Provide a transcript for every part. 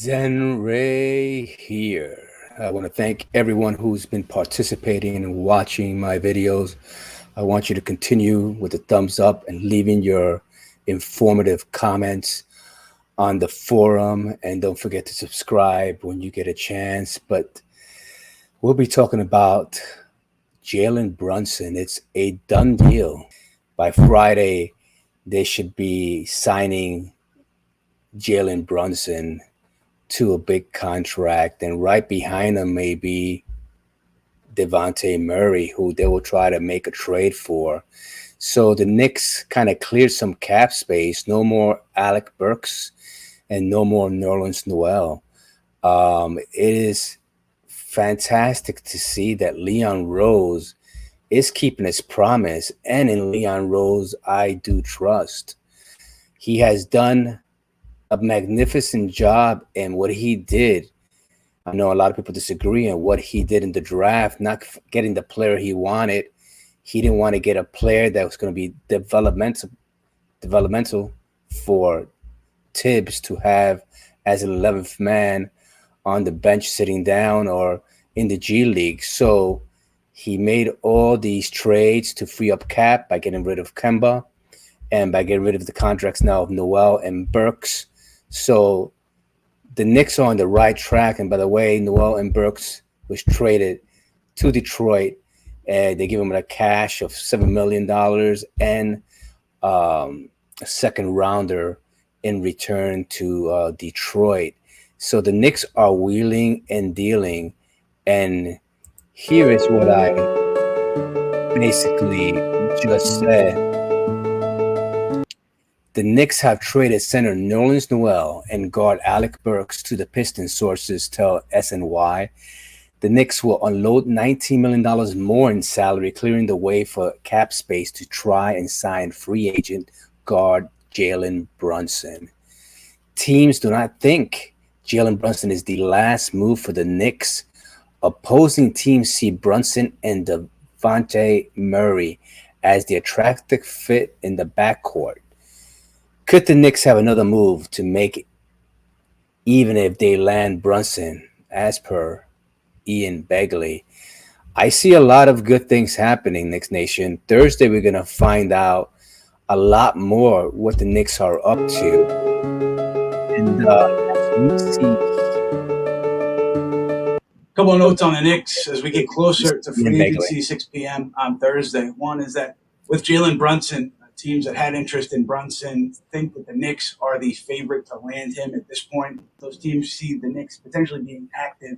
Zen Ray here. I want to thank everyone who's been participating and watching my videos. I want you to continue with the thumbs up and leaving your informative comments on the forum. And don't forget to subscribe when you get a chance. But we'll be talking about Jalen Brunson. It's a done deal. By Friday, they should be signing Jalen Brunson to a big contract, and right behind him may be Dejounte Murray, who they will try to make a trade for. So the Knicks kind of cleared some cap space. No more Alec Burks and no more Nerlens Noel. It is fantastic to see that Leon Rose is keeping his promise, and in Leon Rose, I do trust. He has done a magnificent job in what he did. I know a lot of people disagree on what he did in the draft, not getting the player he wanted. He didn't want to get a player that was going to be developmental for Tibbs to have as an 11th man on the bench sitting down or in the G League. So he made all these trades to free up cap by getting rid of Kemba and by getting rid of the contracts now of Noel and Burks. So the Knicks are on the right track. And by the way, Noel and Burks was traded to Detroit. They give him a cash of $7 million and a second rounder in return to Detroit. So the Knicks are wheeling and dealing. And here is what I basically just said. The Knicks have traded center Nerlens Noel and guard Alec Burks to the Pistons, sources tell SNY. The Knicks will unload $19 million more in salary, clearing the way for cap space to try and sign free agent guard Jalen Brunson. Teams do not think Jalen Brunson is the last move for the Knicks. Opposing teams see Brunson and Dejounte Murray as the attractive fit in the backcourt. Could the Knicks have another move to make it, even if they land Brunson, as per Ian Begley? I see a lot of good things happening, Knicks Nation. Thursday, we're going to find out a lot more what the Knicks are up to. And as we see, couple of notes on the Knicks as we get closer to free agency, 6 p.m. on Thursday. One is that with Jalen Brunson, teams that had interest in Brunson think that the Knicks are the favorite to land him at this point. Those teams see the Knicks potentially being active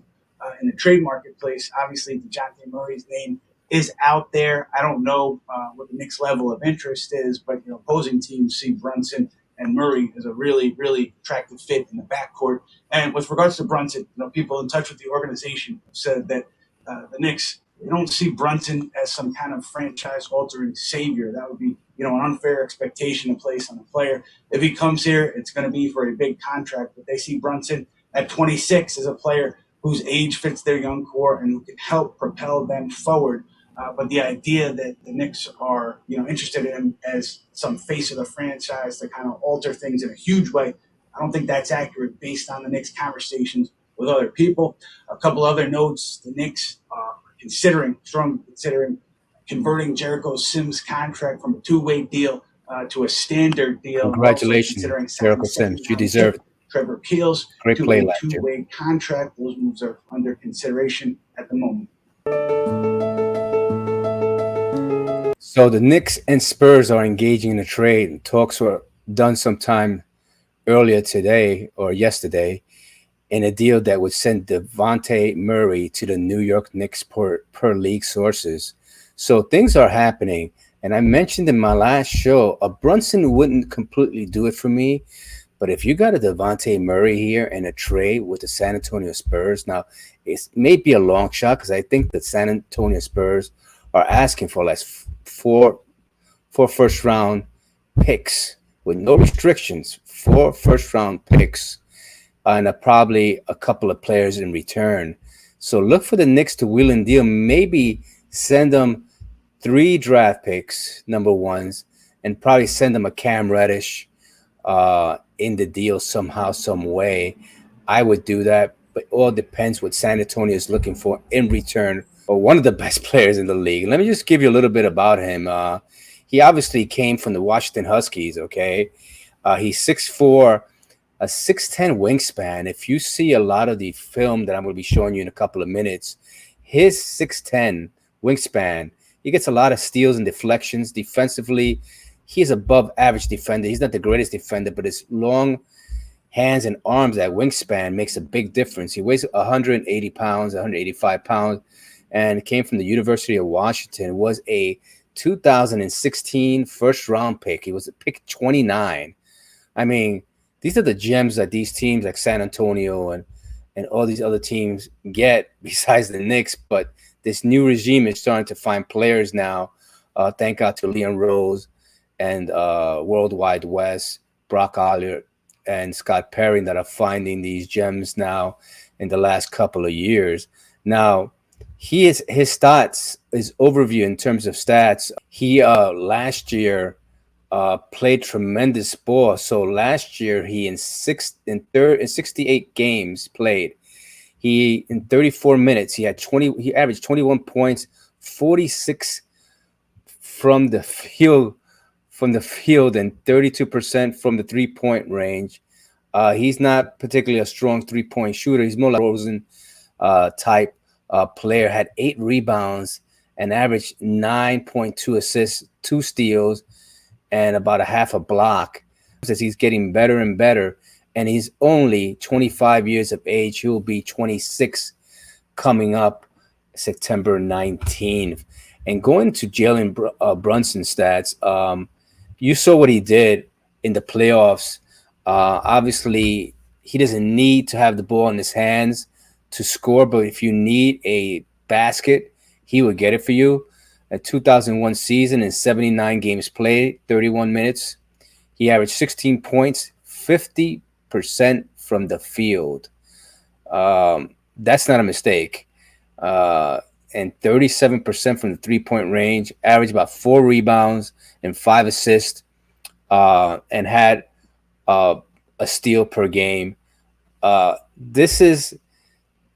in the trade marketplace. Obviously, Dejounte Murray's name is out there. I don't know what the Knicks' level of interest is, but opposing teams see Brunson and Murray as a really, really attractive fit in the backcourt. And with regards to Brunson, people in touch with the organization have said that the Knicks, they don't see Brunson as some kind of franchise-altering savior. That would be, an unfair expectation to place on a player. If he comes here, it's going to be for a big contract. But they see Brunson at 26 as a player whose age fits their young core and who can help propel them forward. But the idea that the Knicks are, interested in him as some face of the franchise to kind of alter things in a huge way, I don't think that's accurate based on the Knicks' conversations with other people. A couple other notes: the Knicks are strongly considering converting Jericho Sims' contract from a two-way deal to a standard deal. Congratulations, Jericho Sims. You deserve it. Trevor Keels Great to play a last year. two-way contract. Those moves are under consideration at the moment. So the Knicks and Spurs are engaging in a trade. Talks were done sometime earlier today or yesterday in a deal that would send Dejounte Murray to the New York Knicks per league sources. So things are happening. And I mentioned in my last show, a Brunson wouldn't completely do it for me. But if you got a Dejounte Murray here in a trade with the San Antonio Spurs, now it may be a long shot because I think the San Antonio Spurs are asking for like four first-round picks with no restrictions, 4 first-round picks, and probably a couple of players in return. So look for the Knicks to wheel and deal. Maybe send them 3 draft picks, number ones, and probably send them a Cam Reddish in the deal somehow, some way. I would do that, but it all depends what San Antonio is looking for in return for one of the best players in the league. Let me just give you a little bit about him. He obviously came from the Washington Huskies, okay? He's 6'4", a 6'10" wingspan. If you see a lot of the film that I'm going to be showing you in a couple of minutes, his 6'10" wingspan, he gets a lot of steals and deflections. Defensively, he's above average defender. He's not the greatest defender, but his long hands and arms, that wingspan makes a big difference. He weighs 180 pounds, 185 pounds, and came from the University of Washington, was a 2016 first-round pick. He was a pick 29. I mean, these are the gems that these teams like San Antonio and all these other teams get besides the Knicks. But this new regime is starting to find players now. Thank God to Leon Rose and Worldwide West, Brock Collier, and Scott Perry that are finding these gems now in the last couple of years. Now, his stats, his overview in terms of stats, he last year played tremendous ball. So last year he in 68 games played, he in 34 minutes he averaged 21 points, 46 from the field, and 32% from the 3-point range. He's not particularly a strong 3-point shooter. He's more like Rosen type player. Had 8 rebounds and averaged 9.2 assists, 2 steals, and about a half a block. As he's getting better and better, and he's only 25 years of age. He will be 26 coming up September 19th. And going to Jalen Brunson stats, you saw what he did in the playoffs. Obviously, he doesn't need to have the ball in his hands to score, but if you need a basket, he would get it for you. A 2001 season in 79 games played, 31 minutes. He averaged 16 points, 50% from the field. That's not a mistake. And 37% from the 3-point range, averaged about 4 rebounds and 5 assists, and had a steal per game. This is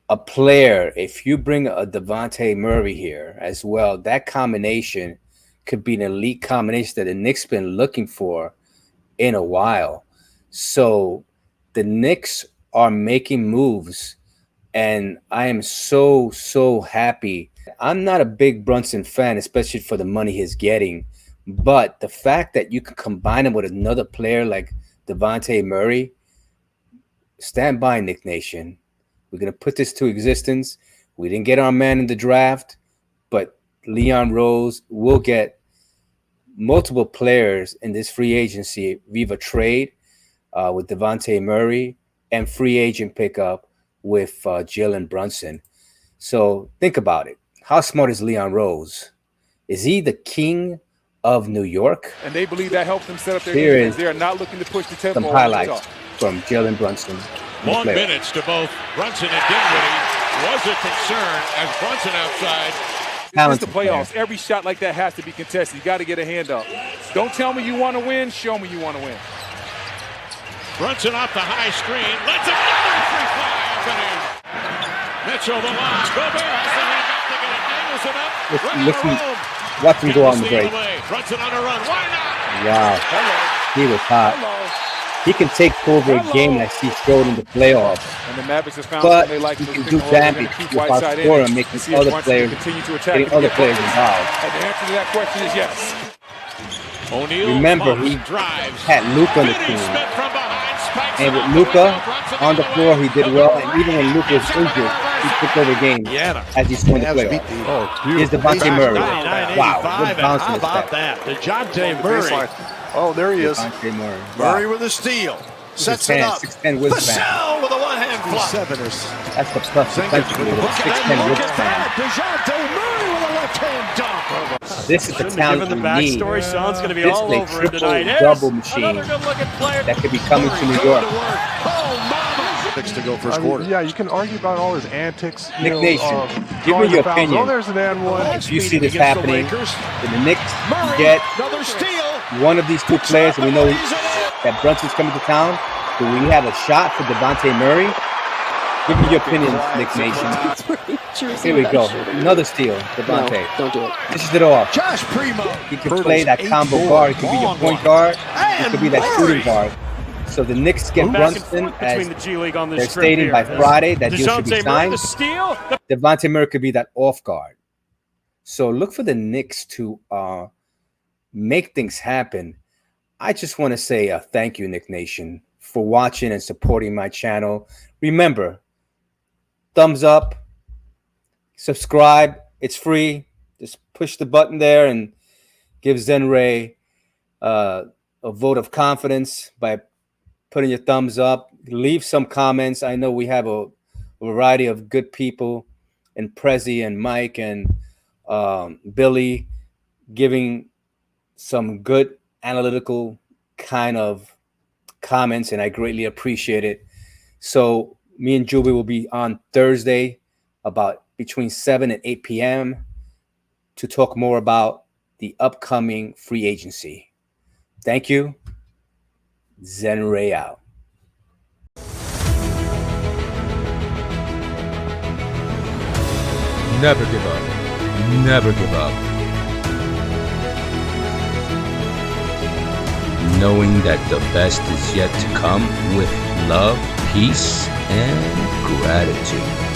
a player, if you bring a Dejounte Murray here as well, that combination could be an elite combination that the Knicks been looking for in a while. So the Knicks are making moves, and I am so happy. I'm not a big Brunson fan, especially for the money he's getting, but the fact that you can combine him with another player like Dejounte Murray, stand by, Knick Nation. We're going to put this to existence. We didn't get our man in the draft, but Leon Rose will get multiple players in this free agency via trade with Dejounte Murray and free agent pickup with Jalen Brunson. So think about it. How smart is Leon Rose? Is he the king of New York? And they believe that helps them set up their defense. They are not looking to push the tempo. Some highlights from Jalen Brunson. Long minutes to both Brunson and Dinwiddie was a concern as Brunson outside. It's the playoffs. Player. Every shot like that has to be contested. You got to get a hand up. Don't tell me you want to win. Show me you want to win. Brunson off the high screen. Let's another free fly up and in. Mitchell the line. Gobert has the hand up to get it. Daniels it up. Watch him go on the break. Brunson on a run. Why not? Wow. Hello. He was hot. Hello. He can take over a game like he showed in the playoffs. And the Mavericks have found but they like he can do damage without scoring, making other players getting other players involved. And the answer to that question is yes. Remember, he had Luka on the team. And with Luka on the floor, he did well. And even when Luka was injured, he took over games as he scored in the playoffs. Here's Dejounte Murray. Wow, good bounce in his back. Dejounte Murray. Oh, there he is. Murray with a steal. Sets it up. 6'10" wingspan. With a one-hand block. That's the plus defensively with a 6'10" wingspan. Dejounte Murray with a left-hand dunk. This is the talent you need. Sean's going to be this all is over a him tonight. triple-double machine that could be coming to New York. To go first quarter. Yeah, you can argue about all his antics. Knick Nation, give me your opinion. Oh, there's an and one. If you see this happening, then the Knicks get one of these two players, and we know that Brunson's coming to town. Do we have a shot for Dejounte Murray? Give me your opinion, Knicks Nation. Here we go. Another steal, Devontae. No, don't do it. This is it off. Josh Primo. He can play that combo guard. He could be your point guard. He could be that shooting guard. So the Knicks get Brunson as they're stating by Friday that deal should be signed. Dejounte Murray could be that off guard. So look for the Knicks to make things happen. I just want to say thank you, Knick Nation, for watching and supporting my channel. Remember, thumbs up, subscribe. It's free. Just push the button there and give Zenray a vote of confidence by putting your thumbs up. Leave some comments. I know we have a variety of good people, and Prezi and Mike and Billy giving some good analytical kind of comments, and I greatly appreciate it. So me and Juby will be on Thursday about between 7 and 8 p.m. to talk more about the upcoming free agency. Thank you. Zenray out. Never give up. Never give up. Knowing that the best is yet to come with love, peace, and gratitude.